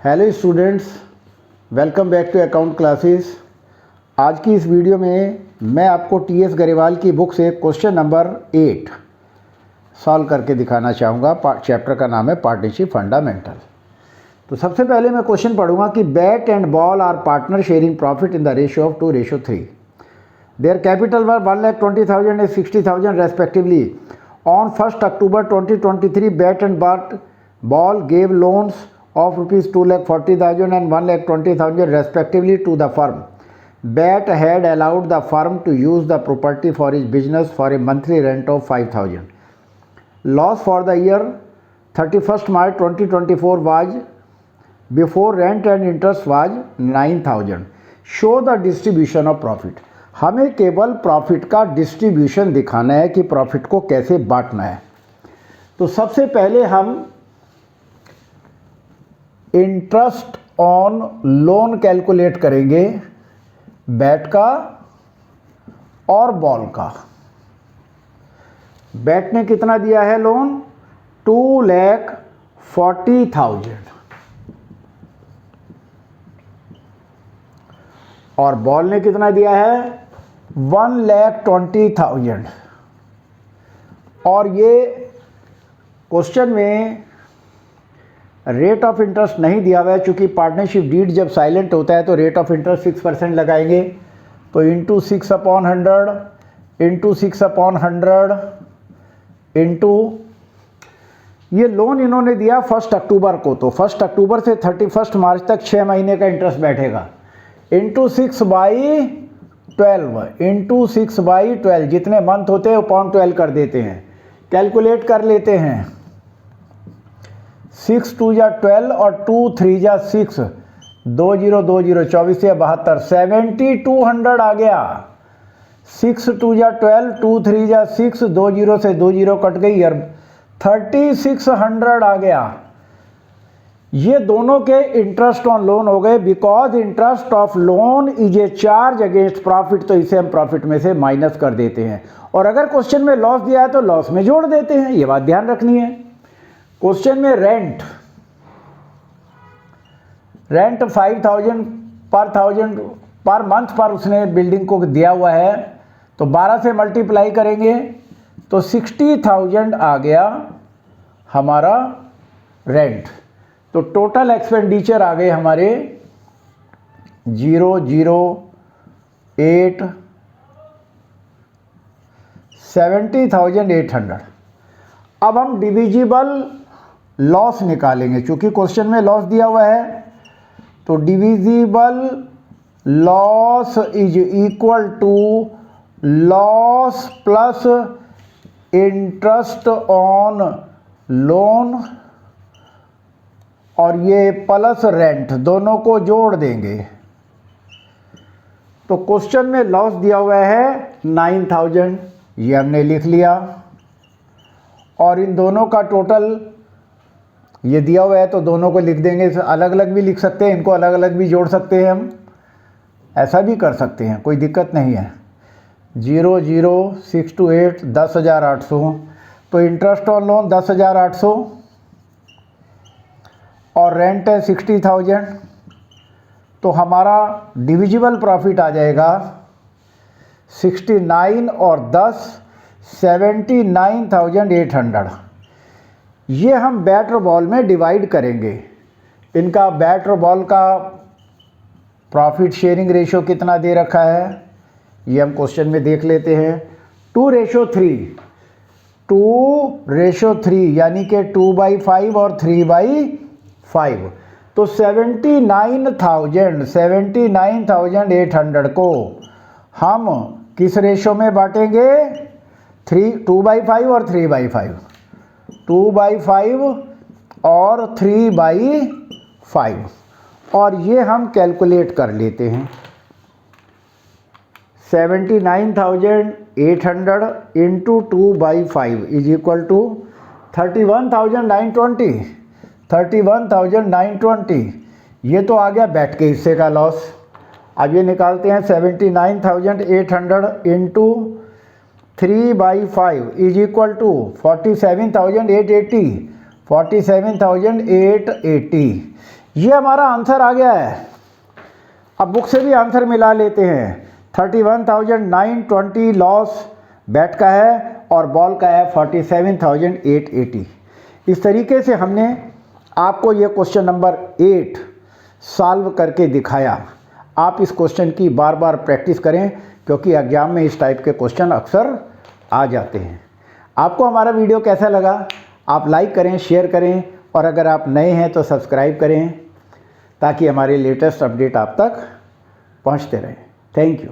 Hello students, welcome back to account classes. आज की इस वीडियो में मैं आपको टीएस गरेवाल की बुक से क्वेश्चन नंबर 8 सॉल्व करके दिखाना चाहूँगा। चैप्टर का नाम है पार्टनरशिप फंडामेंटल। तो सबसे पहले मैं क्वेश्चन पढ़ूंगा कि bat and ball are partner sharing profit in the ratio of 2:3। Their capital were 1,20,000 and 60,000 respectively. On 1st October 2023, Bat and Ball gave loans of rupees 2,40,000 and 1,20,000 respectively to the firm. Bat had allowed the firm to use the property for his business for a monthly rent of 5,000. Loss for the year 31st March 2024 was before rent and interest was 9,000. Show the distribution of profit. हमें केवल profit का distribution दिखाना है कि profit को कैसे बांटना है। तो सबसे पहले हम इंटरेस्ट ऑन लोन कैलकुलेट करेंगे, बैट का और बॉल का। बैट ने कितना दिया है लोन? 2,40,000 और बॉल ने कितना दिया है? 1,20,000। और ये क्वेश्चन में रेट ऑफ इंटरेस्ट नहीं दिया हुआ है, चूँकि पार्टनरशिप डीड जब साइलेंट होता है तो रेट ऑफ इंटरेस्ट 6% लगाएंगे। तो इंटू 6/100 इंटू 6/100 इंटू ये लोन इन्होंने दिया 1 अक्टूबर को, तो 1 अक्टूबर से 31 मार्च तक 6 महीने का इंटरेस्ट बैठेगा। इंटू 6/12 इंटू 6/12 जितने मंथ होते हैं वो 0.12 कर देते हैं। कैलकुलेट कर लेते हैं। 6 2 जा 12 और 2 3 जा 6, 20 20 24 से 72, 7,200 आ गया। 6 2 जा 12, 2 3 जा 6, 20 से 20 कट गई और 3,600 आ गया। ये दोनों के इंटरेस्ट ऑन लोन हो गए। Because interest of loan is a charge against profit, तो इसे हम प्रॉफिट में से माइनस कर देते हैं। और अगर क्वेश्चन में लॉस दिया है तो लॉस में जोड़ देते हैं, ये बात ध्यान रखनी है। क्वेश्चन में रेंट 5,000 पर मंथ पर उसने बिल्डिंग को दिया हुआ है, तो 12 से मल्टीप्लाई करेंगे तो 60,000 आ गया हमारा रेंट। तो टोटल एक्सपेंडिचर आ गए हमारे 008 70,800। अब हम डिविजिबल लॉस निकालेंगे, क्योंकि क्वेश्चन में लॉस दिया हुआ है। तो divisible loss is equal to loss plus interest on loan और ये प्लस रेंट, दोनों को जोड़ देंगे। तो क्वेश्चन में लॉस दिया हुआ है 9,000, ये हमने लिख लिया। और इन दोनों का टोटल ये दिया हुआ है तो दोनों को लिख देंगे। अलग अलग भी लिख सकते हैं, इनको अलग अलग भी जोड़ सकते हैं, हम ऐसा भी कर सकते हैं, कोई दिक्कत नहीं है। 0,0,628 10,800। तो इंटरेस्ट ऑन लोन 10,800 और रेंट है 60,000। तो हमारा डिविजिबल प्रॉफिट आ जाएगा 69 और 10 79,800। ये हम बैट और बॉल में डिवाइड करेंगे। इनका बैट और बॉल का प्रॉफिट शेयरिंग रेशियो कितना दे रखा है ये हम क्वेश्चन में देख लेते हैं। 2:3 2:3 यानी कि 2/5 और 3/5। तो 79,800 को हम किस रेशो में बांटेंगे? 2/5 और 3/5, 2/5 और 3/5। और ये हम कैलकुलेट कर लेते हैं। 79,800 इंटू 2/5 इज इक्वल टू 31,920। 31,920 ये तो आ गया बैट के हिस्से का लॉस। अब ये निकालते हैं। 79,800 इंटू 3/5 इज इक्वल टू 47,880। 47,880 ये हमारा आंसर आ गया है। अब बुक से भी आंसर मिला लेते हैं। 31,920 लॉस बैट का है और बॉल का है 47,880। इस तरीके से हमने आपको ये क्वेश्चन नंबर 8 सॉल्व करके दिखाया। आप इस क्वेश्चन की बार बार प्रैक्टिस करें क्योंकि एग्जाम में इस टाइप के क्वेश्चन अक्सर आ जाते हैं। आपको हमारा वीडियो कैसा लगा आप लाइक करें, शेयर करें और अगर आप नए हैं तो सब्सक्राइब करें ताकि हमारे लेटेस्ट अपडेट आप तक पहुंचते रहें। Thank you.